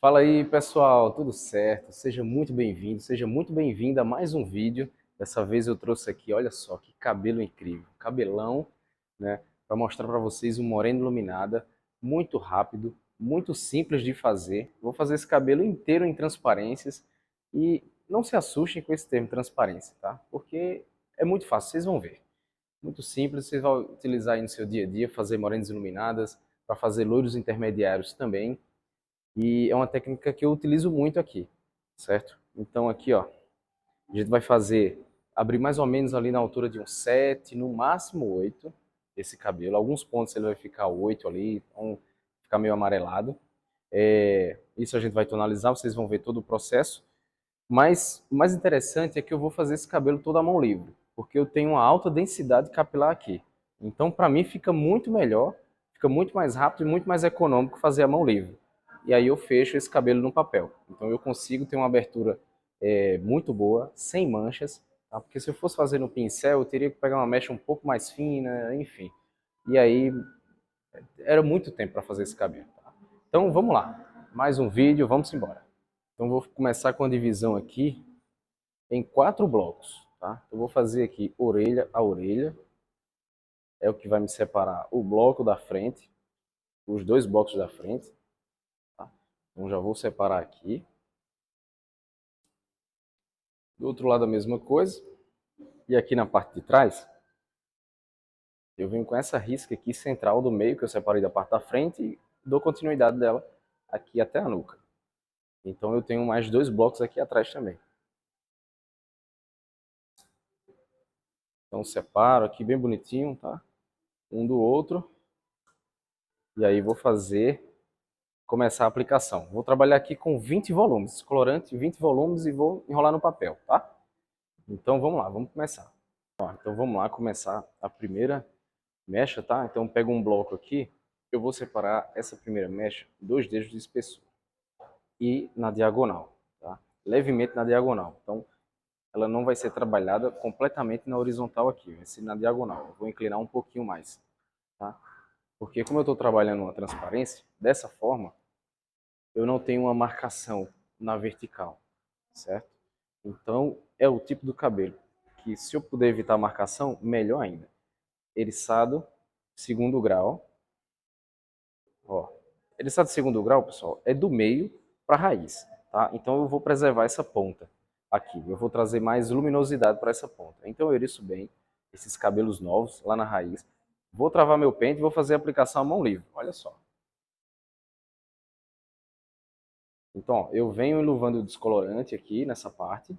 Fala aí, pessoal, tudo certo? Seja muito bem-vindo, seja muito bem-vinda a mais um vídeo. Dessa vez eu trouxe aqui, olha só, que cabelo incrível, cabelão, né, para mostrar para vocês uma morena iluminada, muito rápido, muito simples de fazer. Vou fazer esse cabelo inteiro em transparências e não se assustem com esse termo transparência, tá? Porque é muito fácil, vocês vão ver. Muito simples, vocês vão utilizar aí no seu dia a dia, fazer morenas iluminadas, para fazer loiros intermediários também. E é uma técnica que eu utilizo muito aqui, certo? Então aqui, ó, a gente vai fazer, abrir mais ou menos ali na altura de um 7, no máximo 8, esse cabelo. Alguns pontos ele vai ficar 8 ali, então ficar meio amarelado. Isso a gente vai tonalizar, vocês vão ver todo o processo. Mas o mais interessante é que eu vou fazer esse cabelo todo à mão livre, porque eu tenho uma alta densidade capilar aqui. Então, para mim, fica muito melhor, fica muito mais rápido e muito mais econômico fazer à mão livre. E aí eu fecho esse cabelo no papel. Então eu consigo ter uma abertura muito boa, sem manchas, tá? Porque se eu fosse fazer no pincel, eu teria que pegar uma mecha um pouco mais fina, enfim. E aí era muito tempo para fazer esse cabelo. Tá? Então vamos lá, mais um vídeo, vamos embora. Então vou começar com a divisão aqui em 4 blocos, tá? Eu vou fazer aqui orelha a orelha, é o que vai me separar o bloco da frente, os 2 blocos da frente, tá? Então já vou separar aqui. Do outro lado a mesma coisa, e aqui na parte de trás, eu venho com essa risca aqui central do meio, que eu separei da parte da frente, e dou continuidade dela aqui até a nuca. Então eu tenho mais 2 blocos aqui atrás também. Então separo aqui bem bonitinho, tá? Um do outro. E aí vou começar a aplicação. Vou trabalhar aqui com 20 volumes, colorante 20 volumes e vou enrolar no papel, tá? Então vamos lá, vamos começar. Ó, então vamos lá começar a primeira mecha, tá? Então pego um bloco aqui, eu vou separar essa primeira mecha 2 dedos de espessura e na diagonal, tá? Levemente na diagonal. Então ela não vai ser trabalhada completamente na horizontal aqui, vai ser na diagonal. Eu vou inclinar um pouquinho mais, tá? Porque como eu estou trabalhando uma transparência, dessa forma eu não tenho uma marcação na vertical, certo? Então é o tipo do cabelo que, se eu puder evitar a marcação, melhor ainda. Eriçado, segundo grau. Ó, eriçado segundo grau, pessoal, é do meio para a raiz, tá? Então eu vou preservar essa ponta aqui. Eu vou trazer mais luminosidade para essa ponta. Então eu eriço bem esses cabelos novos lá na raiz. Vou travar meu pente e vou fazer a aplicação à mão livre. Olha só. Então, ó, eu venho enluvando o descolorante aqui nessa parte.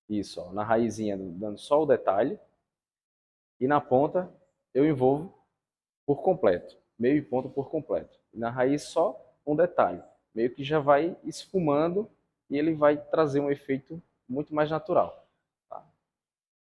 Isso, ó, na raizinha dando só o detalhe. E na ponta eu envolvo por completo, meio ponto por completo. E na raiz só um detalhe, meio que já vai esfumando e ele vai trazer um efeito muito mais natural. Tá?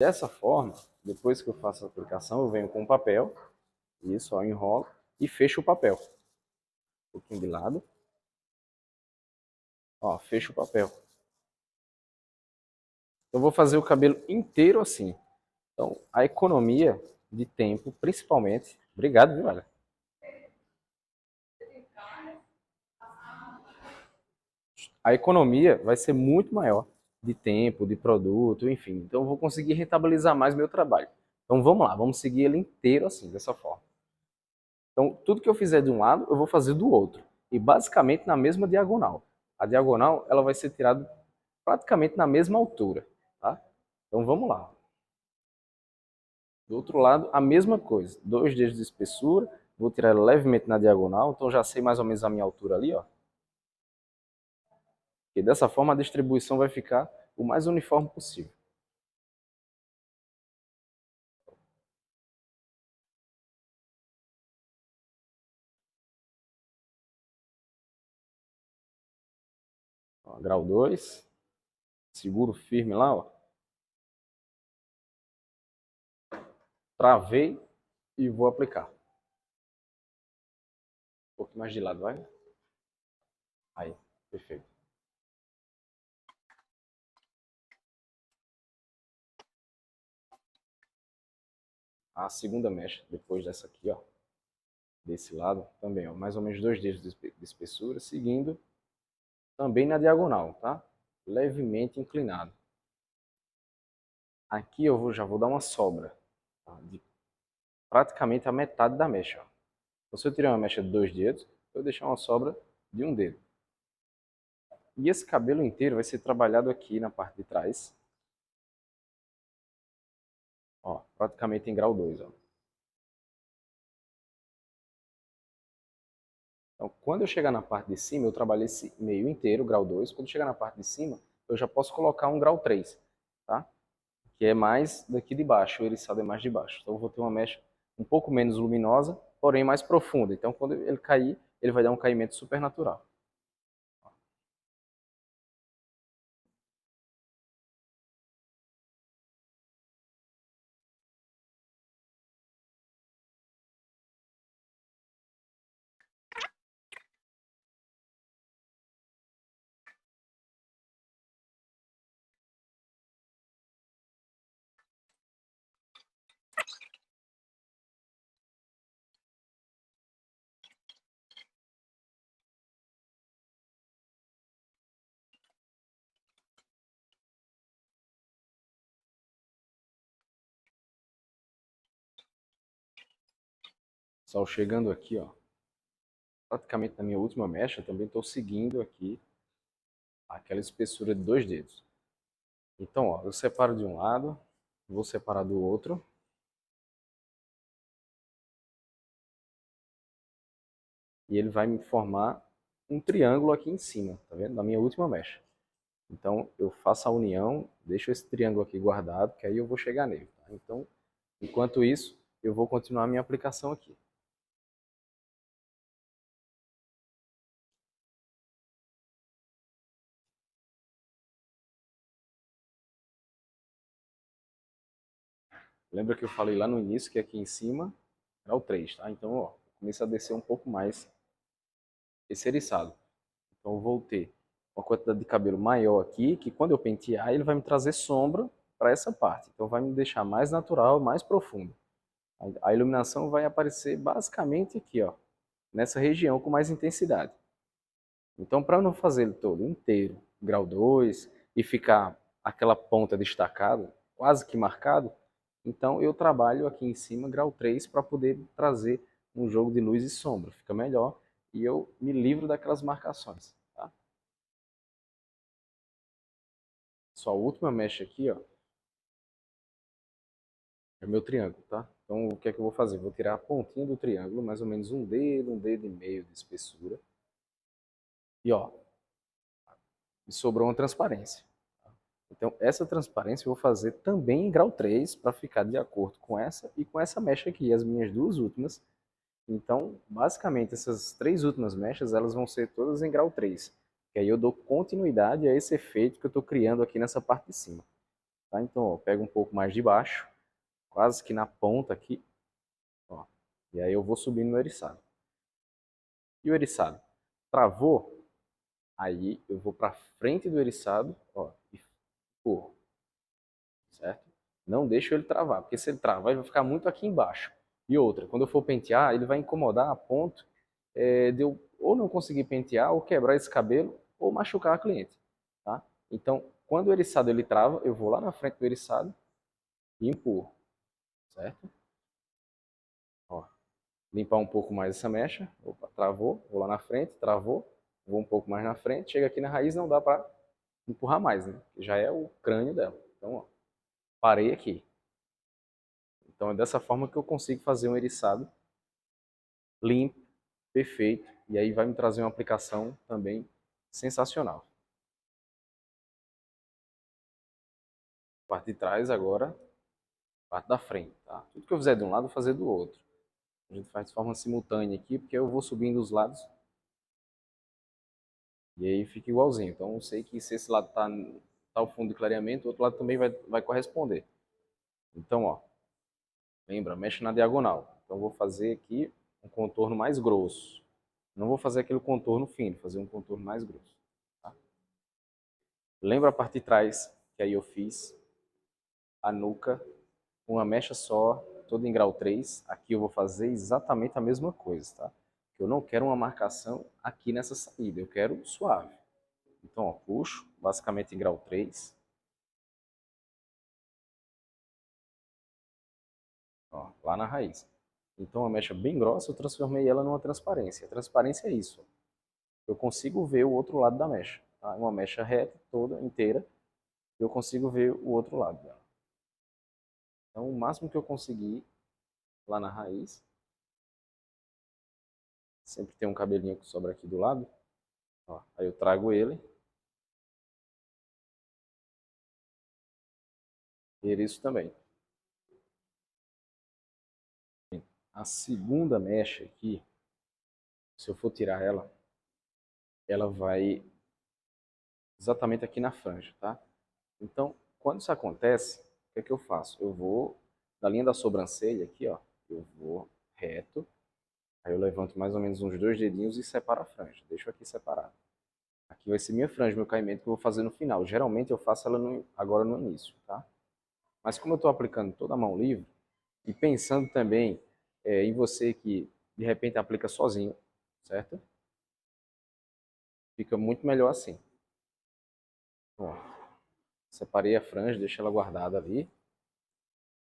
Dessa forma, depois que eu faço a aplicação, eu venho com o papel, isso, ó, enrolo e fecho o papel. Um pouquinho de lado, ó, fecho o papel. Eu vou fazer o cabelo inteiro assim. Então, a economia de tempo, principalmente. Obrigado, viu, olha. A economia vai ser muito maior de tempo, de produto, enfim. Então eu vou conseguir rentabilizar mais meu trabalho. Então vamos lá, vamos seguir ele inteiro assim, dessa forma. Então tudo que eu fizer de um lado, eu vou fazer do outro. E basicamente na mesma diagonal. A diagonal ela vai ser tirada praticamente na mesma altura. Tá? Então vamos lá. Do outro lado, a mesma coisa. 2 dedos de espessura. Vou tirar levemente na diagonal. Então já sei mais ou menos a minha altura ali, ó. E dessa forma a distribuição vai ficar o mais uniforme possível. Ó, grau 2, seguro firme lá, ó. Travei e vou aplicar. Um pouco mais de lado, vai? Aí, perfeito. A segunda mecha, depois dessa aqui, ó. Desse lado também, ó. Mais ou menos 2 dedos de espessura, seguindo também na diagonal, tá? Levemente inclinado. Aqui já vou dar uma sobra, tá? De praticamente a metade da mecha. Ó. Então, se eu tirar uma mecha de 2 dedos, eu vou deixar uma sobra de 1 dedo. E esse cabelo inteiro vai ser trabalhado aqui na parte de trás. Ó, praticamente em grau 2. Ó. Então, quando eu chegar na parte de cima, eu trabalhei esse meio inteiro, grau 2. Quando chegar na parte de cima, eu já posso colocar um grau 3, tá? Que é mais daqui de baixo, o eriçado é mais de baixo. Então, eu vou ter uma mecha um pouco menos luminosa, porém mais profunda. Então, quando ele cair, ele vai dar um caimento super natural. Só chegando aqui, ó, praticamente na minha última mecha, também estou seguindo aqui aquela espessura de 2 dedos. Então, ó, eu separo de um lado, vou separar do outro. E ele vai me formar um triângulo aqui em cima, tá vendo? Na minha última mecha. Então, eu faço a união, deixo esse triângulo aqui guardado, que aí eu vou chegar nele. Tá? Então, enquanto isso, eu vou continuar a minha aplicação aqui. Lembra que eu falei lá no início que aqui em cima era o 3, tá? Então, ó, começa a descer um pouco mais esse eriçado. Então, eu vou ter uma quantidade de cabelo maior aqui, que quando eu pentear, ele vai me trazer sombra para essa parte. Então, vai me deixar mais natural, mais profundo. A iluminação vai aparecer basicamente aqui, ó, nessa região com mais intensidade. Então, para não fazer ele todo inteiro, grau 2 e ficar aquela ponta destacada, quase que marcado, então eu trabalho aqui em cima grau 3 para poder trazer um jogo de luz e sombra. Fica melhor e eu me livro daquelas marcações. Tá? Só a última mecha aqui, ó, é o meu triângulo, tá? Então, o que é que eu vou fazer? Vou tirar a pontinha do triângulo, mais ou menos um dedo e meio de espessura. E ó, me sobrou uma transparência. Então, essa transparência eu vou fazer também em grau 3 para ficar de acordo com essa e com essa mecha aqui, as minhas duas últimas. Então, basicamente, essas 3 últimas mechas, elas vão ser todas em grau 3. E aí eu dou continuidade a esse efeito que eu estou criando aqui nessa parte de cima. Tá? Então, ó, eu pego um pouco mais de baixo, quase que na ponta aqui. Ó, e aí eu vou subindo no eriçado. E o eriçado travou, aí eu vou para frente do eriçado, ó, e forro, certo? Não deixo ele travar, porque se ele travar, ele vai ficar muito aqui embaixo. E outra, quando eu for pentear, ele vai incomodar a ponto de eu ou não conseguir pentear, ou quebrar esse cabelo, ou machucar a cliente. Tá? Então, quando o eriçado ele trava, eu vou lá na frente do eriçado e empurro, certo? Ó, limpar um pouco mais essa mecha. Opa, travou, vou lá na frente, travou, vou um pouco mais na frente, chega aqui na raiz, não dá para empurrar mais, né? Já é o crânio dela. Então, ó, parei aqui. Então é dessa forma que eu consigo fazer um eriçado limpo, perfeito, e aí vai me trazer uma aplicação também sensacional. Parte de trás agora, parte da frente, tá? Tudo que eu fizer de um lado, eu vou fazer do outro. A gente faz de forma simultânea aqui, porque eu vou subindo os lados e aí fica igualzinho. Então eu sei que se esse lado tá o fundo de clareamento, o outro lado também vai corresponder. Então, ó, lembra, mexe na diagonal. Então eu vou fazer aqui um contorno mais grosso. Não vou fazer aquele contorno fino, vou fazer um contorno mais grosso. Tá? Lembra a parte de trás, que aí eu fiz a nuca, uma mecha só, toda em grau 3. Aqui eu vou fazer exatamente a mesma coisa, tá? Eu não quero uma marcação aqui nessa saída, eu quero suave. Então, ó, puxo, basicamente em grau 3. Ó, lá na raiz. Então, a mecha bem grossa, eu transformei ela numa transparência. A transparência é isso. Eu consigo ver o outro lado da mecha. Tá? Uma mecha reta, toda, inteira, eu consigo ver o outro lado dela. Então, o máximo que eu conseguir lá na raiz, sempre tem um cabelinho que sobra aqui do lado. Ó, aí eu trago ele, e isso também. A segunda mecha aqui, se eu for tirar ela, ela vai exatamente aqui na franja, tá? Então, quando isso acontece, o que é que eu faço? Eu vou da linha da sobrancelha aqui, ó, eu vou reto, aí eu levanto mais ou menos uns 2 dedinhos e separo a franja. Deixo aqui separado. Aqui vai ser minha franja, meu caimento que eu vou fazer no final. Geralmente eu faço ela agora no início, tá? Mas como eu estou aplicando toda a mão livre, e pensando também em você que de repente aplica sozinho, certo? Fica muito melhor assim. Ó, separei a franja, deixo ela guardada ali.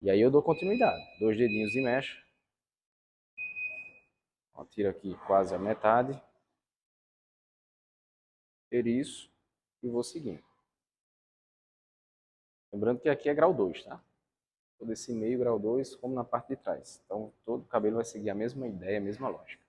E aí eu dou continuidade. 2 dedinhos e mecha. Ó, tiro aqui quase a metade. Eriço e vou seguindo. Lembrando que aqui é grau 2, tá? Todo esse meio grau 2 como na parte de trás. Então todo o cabelo vai seguir a mesma ideia, a mesma lógica.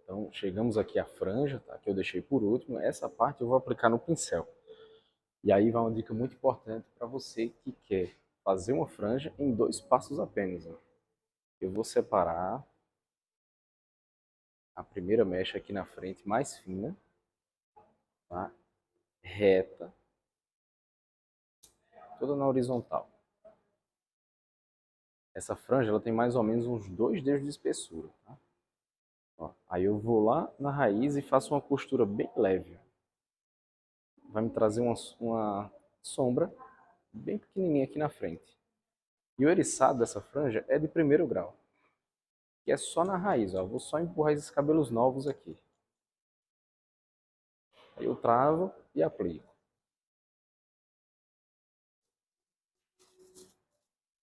Então chegamos aqui à franja, tá? Que eu deixei por último. Essa parte eu vou aplicar no pincel. E aí vai uma dica muito importante para você que quer fazer uma franja em 2 passos apenas. Ó. Eu vou separar a primeira mecha aqui na frente mais fina, tá? Reta, toda na horizontal. Essa franja ela tem mais ou menos uns 2 dedos de espessura. Tá? Ó, aí eu vou lá na raiz e faço uma costura bem leve. Vai me trazer uma sombra bem pequenininha aqui na frente. E o eriçado dessa franja é de primeiro grau, que é só na raiz. Ó. Vou só empurrar esses cabelos novos aqui. Aí eu travo e aplico.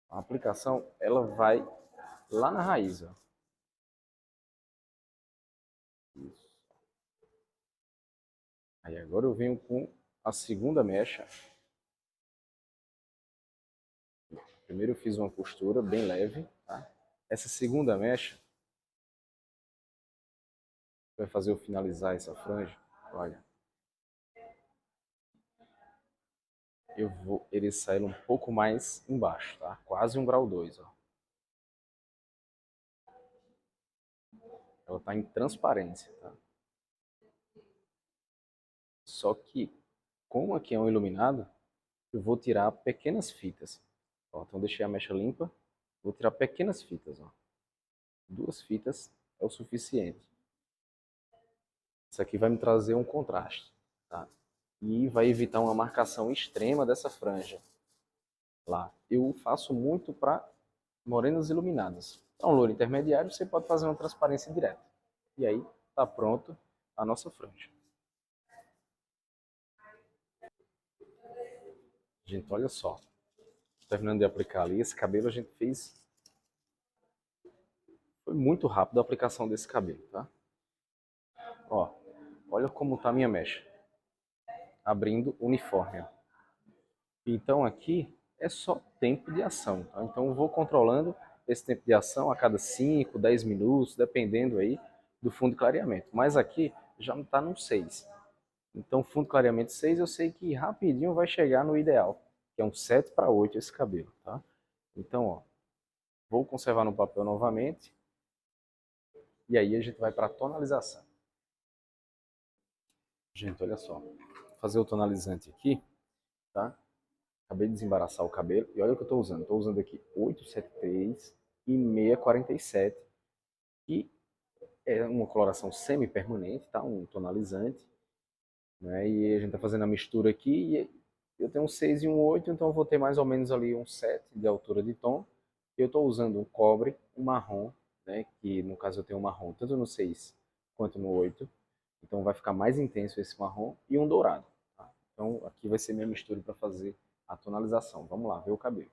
A aplicação ela vai lá na raiz. Ó. Isso. Aí agora eu venho com a segunda mecha. Primeiro eu fiz uma costura bem leve. Tá? Essa segunda mecha vai fazer eu finalizar essa franja. Olha, eu vou eriçar ela um pouco mais embaixo, tá? Quase um grau 2, ó. Ela está em transparência, tá? Só que, como aqui é um iluminado, eu vou tirar pequenas fitas. Ó, então deixei a mecha limpa, vou tirar pequenas fitas, ó. 2 fitas é o suficiente. Isso aqui vai me trazer um contraste, tá? E vai evitar uma marcação extrema dessa franja lá. Eu faço muito para morenas iluminadas. Para um louro intermediário, você pode fazer uma transparência direta. E aí, está pronto a nossa franja. Gente, olha só. Terminando de aplicar ali, esse cabelo a gente fez... Foi muito rápido a aplicação desse cabelo, tá? Ó, olha como tá a minha mecha. Abrindo uniforme. Então aqui é só tempo de ação, tá? Então eu vou controlando esse tempo de ação a cada 5, 10 minutos, dependendo aí do fundo de clareamento. Mas aqui já não está no 6. Então fundo de clareamento 6 eu sei que rapidinho vai chegar no ideal, que é um 7 para 8 esse cabelo, tá? Então, ó, vou conservar no papel novamente e aí a gente vai para a tonalização. Gente, olha só. Vou fazer o tonalizante aqui, tá? Acabei de desembaraçar o cabelo e olha o que eu estou usando. Estou usando aqui 873 e 647, que é uma coloração semi-permanente, tá? Um tonalizante, né? E a gente está fazendo a mistura aqui e eu tenho um 6 e um 8, então eu vou ter mais ou menos ali um 7 de altura de tom. Eu estou usando um cobre, um marrom, né? Que no caso eu tenho um marrom tanto no 6 quanto no 8. Então vai ficar mais intenso esse marrom e um dourado. Tá? Então aqui vai ser minha mistura para fazer a tonalização. Vamos lá, ver o cabelo.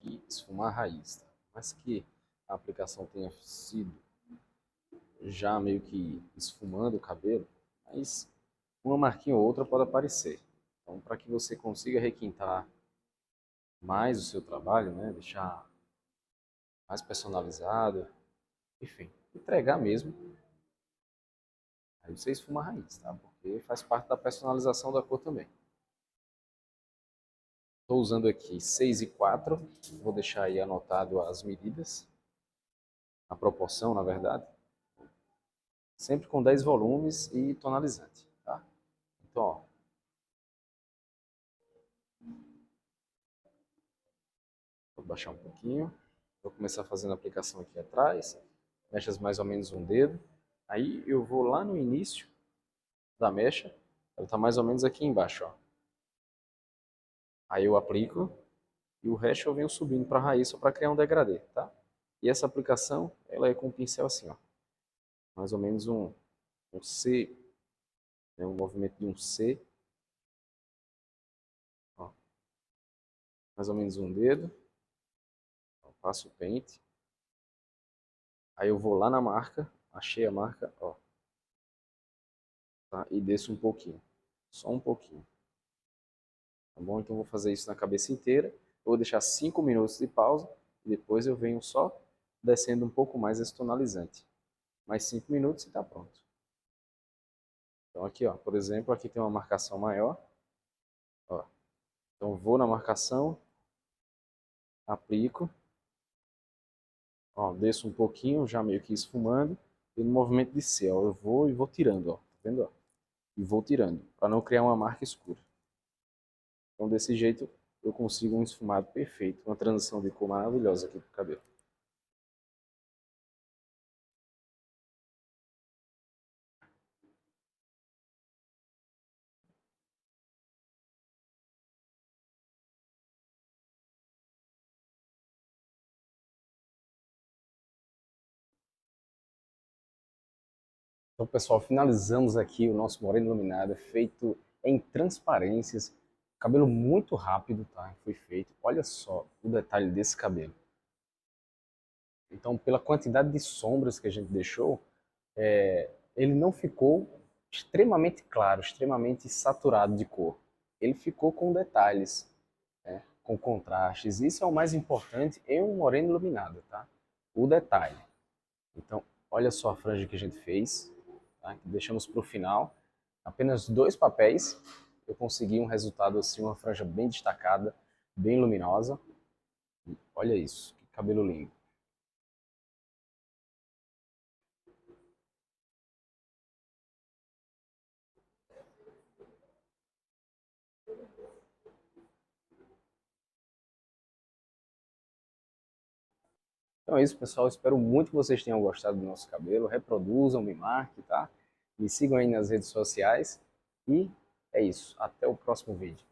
E esfumar a raiz. Tá? Mas que a aplicação tenha sido já meio que esfumando o cabelo, mas uma marquinha ou outra pode aparecer. Então, para que você consiga requintar mais o seu trabalho, né, deixar mais personalizado, enfim, entregar mesmo, aí você esfuma a raiz, tá? Porque faz parte da personalização da cor também. Estou usando aqui 6 e 4, vou deixar aí anotado as medidas, a proporção, na verdade, sempre com 10 volumes e tonalizante, tá? Então, ó, vou baixar um pouquinho, vou começar fazendo a aplicação aqui atrás, mechas mais ou menos um dedo, aí eu vou lá no início da mecha, ela está mais ou menos aqui embaixo, ó. Aí eu aplico e o resto eu venho subindo para a raiz só para criar um degradê, tá? E essa aplicação, ela é com o pincel assim, ó. Mais ou menos um C, né? Um movimento de um C, ó. Mais ou menos um dedo, ó. Passo o pente, aí eu vou lá na marca, achei a marca, ó, tá? E desço um pouquinho, só um pouquinho. Tá bom? Então eu vou fazer isso na cabeça inteira. Eu vou deixar 5 minutos de pausa e depois eu venho só descendo um pouco mais esse tonalizante. Mais 5 minutos e está pronto. Então aqui, ó, por exemplo, aqui tem uma marcação maior. Ó. Então vou na marcação, aplico, ó, desço um pouquinho, já meio que esfumando, e no movimento de C, ó, eu vou e vou tirando, ó, tá vendo? Ó? E vou tirando, para não criar uma marca escura. Então desse jeito eu consigo um esfumado perfeito, uma transição de cor maravilhosa aqui pro cabelo. Então, pessoal, finalizamos aqui o nosso moreno iluminado, feito em transparências, cabelo muito rápido, tá? Foi feito. Olha só o detalhe desse cabelo. Então, pela quantidade de sombras que a gente deixou, ele não ficou extremamente claro, extremamente saturado de cor. Ele ficou com detalhes, né? Com contrastes. Isso é o mais importante em um moreno iluminado, tá? O detalhe. Então, olha só a franja que a gente fez, tá? Que deixamos para o final. Apenas 2 papéis, eu consegui um resultado assim, uma franja bem destacada, bem luminosa. Olha isso, que cabelo lindo. Então é isso, pessoal. Espero muito que vocês tenham gostado do nosso cabelo. Reproduzam, me marquem, tá? Me sigam aí nas redes sociais. E é isso. Até o próximo vídeo.